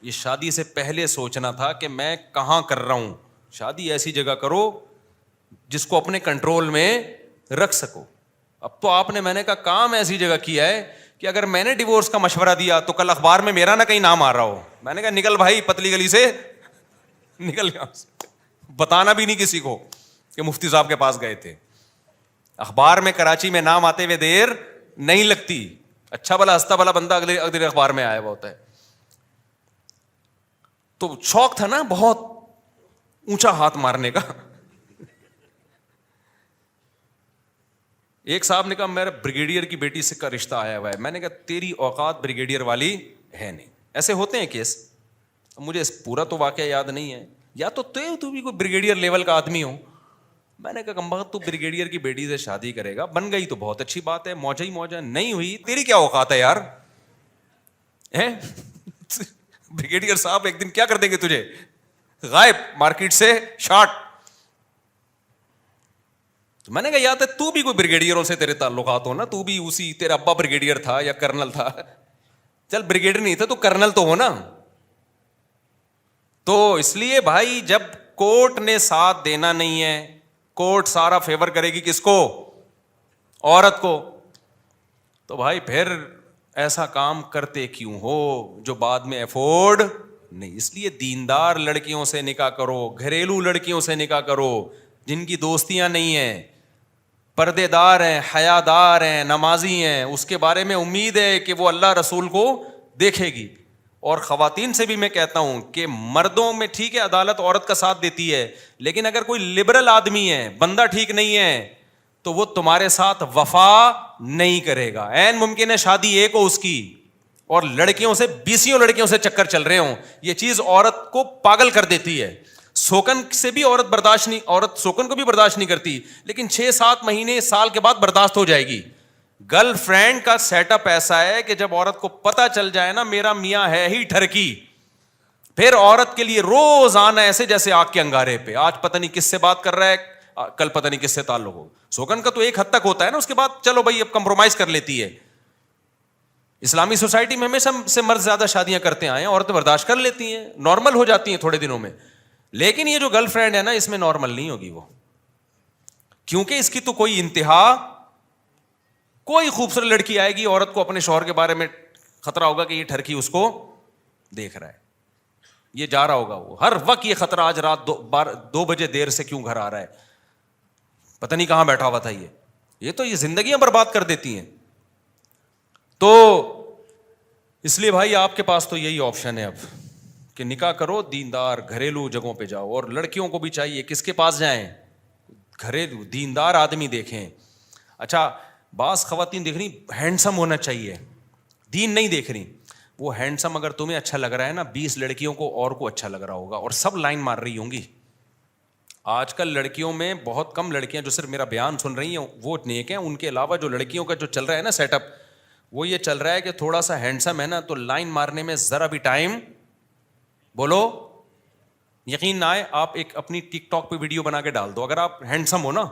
یہ شادی سے پہلے سوچنا تھا کہ میں کہاں کر رہا ہوں. شادی ایسی جگہ کرو جس کو اپنے کنٹرول میں رکھ سکو. اب تو آپ نے, میں نے کہا کام ایسی جگہ کیا ہے کہ اگر میں نے ڈیورس کا مشورہ دیا تو کل اخبار میں میرا نہ کہیں نام آ رہا ہو. میں نے کہا نکل بھائی پتلی گلی سے نکل گیا, بتانا بھی نہیں کسی کو کہ مفتی صاحب کے پاس گئے تھے. اخبار میں کراچی میں نام آتے ہوئے دیر نہیں لگتی. اچھا بھلا ہنستا بھلا بندہ اگلے اخبار میں آیا ہوا ہوتا ہے. تو شوق تھا نا بہت اونچا ہاتھ مارنے کا. ایک صاحب نے کہا میرا بریگیڈیئر کی بیٹی سے کا رشتہ آیا ہوا ہے. میں نے کہا تیری اوقات بریگیڈیئر والی ہے نہیں. ایسے ہوتے ہیں کیس. مجھے پورا تو واقعہ یاد نہیں ہے, یا تو بھی کوئی بریگیڈیئر لیول کا آدمی ہو. میں نے کہا کمبخت تو بریگیڈیئر کی بیٹی سے شادی کرے گا, بن گئی تو بہت اچھی بات ہے, موجہ ہی موجہ, نہیں ہوئی تیری کیا اوقات ہے یار. بریگیڈیئر صاحب ایک دن کیا کر دیں گے تجھے, غائب, مارکیٹ سے شارٹ. تو میں نے کہا یا تو بھی کوئی بریگیڈیئروں سے تیرے تعلقات ہو نا, تو بھی اسی, تیرا ابا بریگیڈیئر تھا یا کرنل تھا, چل بریگیڈیئر نہیں تھا تو کرنل تو ہو نا. تو اس لیے بھائی جب کورٹ نے ساتھ دینا نہیں ہے, کورٹ سارا فیور کرے گی کس کو, عورت کو, تو بھائی پھر ایسا کام کرتے کیوں ہو جو بعد میں افورڈ نہیں. اس لیے دیندار لڑکیوں سے نکاح کرو, گھریلو لڑکیوں سے نکاح کرو جن کی دوستیاں نہیں ہیں, پردے دار ہیں, حیا دار ہیں, نمازی ہیں, اس کے بارے میں امید ہے کہ وہ اللہ رسول کو دیکھے گی. اور خواتین سے بھی میں کہتا ہوں کہ مردوں میں ٹھیک ہے عدالت عورت کا ساتھ دیتی ہے, لیکن اگر کوئی لبرل آدمی ہے, بندہ ٹھیک نہیں ہے, تو وہ تمہارے ساتھ وفا نہیں کرے گا. عین ممکن ہے شادی ایک ہو اس کی اور لڑکیوں سے 20 لڑکیوں سے چکر چل رہے ہوں. یہ چیز عورت کو پاگل کر دیتی ہے. سوکن سے بھی عورت سوکن کو بھی برداشت نہیں کرتی, لیکن 6-7 مہینے سال کے بعد برداشت ہو جائے گی. گرل فرینڈ کا سیٹ اپ ایسا ہے کہ جب عورت کو پتا چل جائے نا میرا میاں ہے ہی ٹھرکی, پھر عورت کے لیے روز آنا ایسے جیسے آگ کے انگارے پہ, آج پتہ نہیں کس سے بات کر رہا ہے, کل پتہ نہیں کس سے تعلق ہو. سوکن کا تو ایک حد تک ہوتا ہے نا, اس کے بعد چلو بھائی اب کمپرومائز کر لیتی ہے. اسلامی سوسائٹی میں ہمیشہ سے مرد زیادہ شادیاں کرتے آئے ہیں, عورتیں برداشت کر لیتی ہیں, نارمل ہو جاتی ہیں تھوڑے دنوں میں. لیکن یہ جو گرل فرینڈ ہے نا اس میں نارمل نہیں ہوگی وہ, کیونکہ اس کی تو کوئی انتہا, کوئی خوبصورت لڑکی آئے گی, عورت کو اپنے شوہر کے بارے میں خطرہ ہوگا کہ یہ ٹھرکی اس کو دیکھ رہا ہے, یہ جا رہا ہوگا, وہ ہر وقت یہ خطرہ, آج رات 2 بجے دیر سے کیوں گھر آ رہا ہے, پتہ نہیں کہاں بیٹھا ہوا تھا. یہ تو یہ زندگیاں برباد کر دیتی ہیں. تو اس لیے بھائی آپ کے پاس تو یہی آپشن ہے اب کہ نکاح کرو, دیندار گھریلو جگہوں پہ جاؤ. اور لڑکیوں کو بھی چاہیے کس کے پاس جائیں, گھریلو دیندار آدمی دیکھیں. اچھا بعض خواتین دیکھ رہی ہینڈسم ہونا چاہیے, دین نہیں دیکھ رہی. وہ ہینڈسم اگر تمہیں اچھا لگ رہا ہے نا, 20 لڑکیوں کو اور کو اچھا لگ رہا ہوگا, اور سب لائن مار رہی ہوں گی. آج کل لڑکیوں میں بہت کم لڑکیاں جو صرف میرا بیان سن رہی ہیں وہ نیک ہیں, ان کے علاوہ جو لڑکیوں کا جو چل رہا ہے نا سیٹ اپ, وہ یہ چل رہا ہے کہ تھوڑا سا ہینڈسم ہے نا تو لائن مارنے میں ذرا بھی ٹائم, بولو یقین نہ آئے, آپ ایک اپنی ٹک ٹاک پہ ویڈیو بنا کے ڈال دو, اگر آپ ہینڈسم ہو نا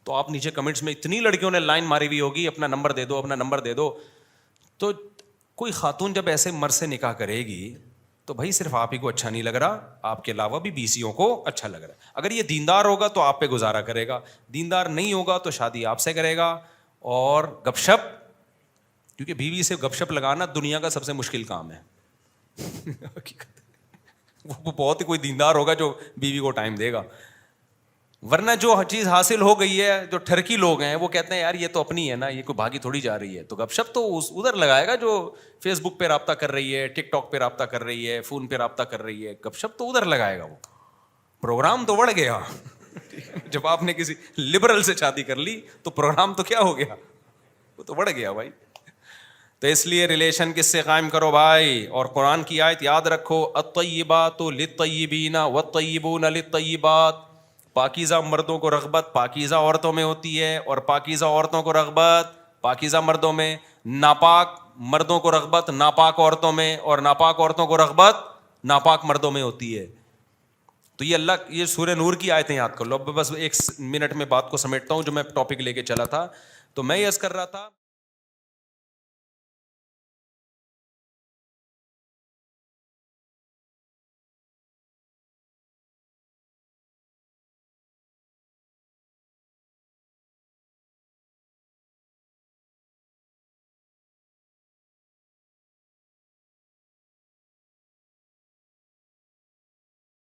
تو آپ نیچے کمنٹس میں اتنی لڑکیوں نے لائن ماری ہوئی ہوگی, اپنا نمبر دے دو, اپنا نمبر دے دو. تو کوئی خاتون جب ایسے مرد سے نکاح کرے گی تو بھائی صرف آپ ہی کو اچھا نہیں لگ رہا, آپ کے علاوہ بھی 20 کو اچھا لگ رہا ہے. اگر یہ دیندار ہوگا تو آپ پہ گزارا کرے گا, دیندار نہیں ہوگا تو شادی آپ سے کرے گا. اور گپ شپ, کیونکہ بیوی سے گپ شپ لگانا دنیا کا سب سے مشکل کام ہے. وہ بہت ہی کوئی دیندار ہوگا جو بیوی کو ٹائم دے گا, ورنہ جو چیز حاصل ہو گئی ہے, جو ٹھرکی لوگ ہیں وہ کہتے ہیں یار یہ تو اپنی ہے نا, یہ کوئی بھاگی تھوڑی جا رہی ہے. تو گپ شپ تو ادھر لگائے گا جو فیس بک پہ رابطہ کر رہی ہے, ٹک ٹاک پہ رابطہ کر رہی ہے, فون پہ رابطہ کر رہی ہے, گپ شپ تو ادھر لگائے گا. وہ پروگرام تو بڑھ گیا. جب آپ نے کسی لبرل سے شادی کر لی تو پروگرام تو کیا ہو گیا, وہ تو بڑھ گیا بھائی. تو اس لیے ریلیشن کس سے قائم کرو بھائی, اور قرآن کی آیت یاد رکھو, الطیبات للطیبین والطیبون للطیبات. پاکیزہ مردوں کو رغبت پاکیزہ عورتوں میں ہوتی ہے, اور پاکیزہ عورتوں کو رغبت پاکیزہ مردوں میں. ناپاک مردوں کو رغبت ناپاک عورتوں میں, اور ناپاک عورتوں کو رغبت ناپاک مردوں میں ہوتی ہے. تو یہ سورہ نور کی آیتیں یاد کر لو. اب بس 1 منٹ میں بات کو سمیٹتا ہوں جو میں ٹاپک لے کے چلا تھا. تو میں یہ عرض کر رہا تھا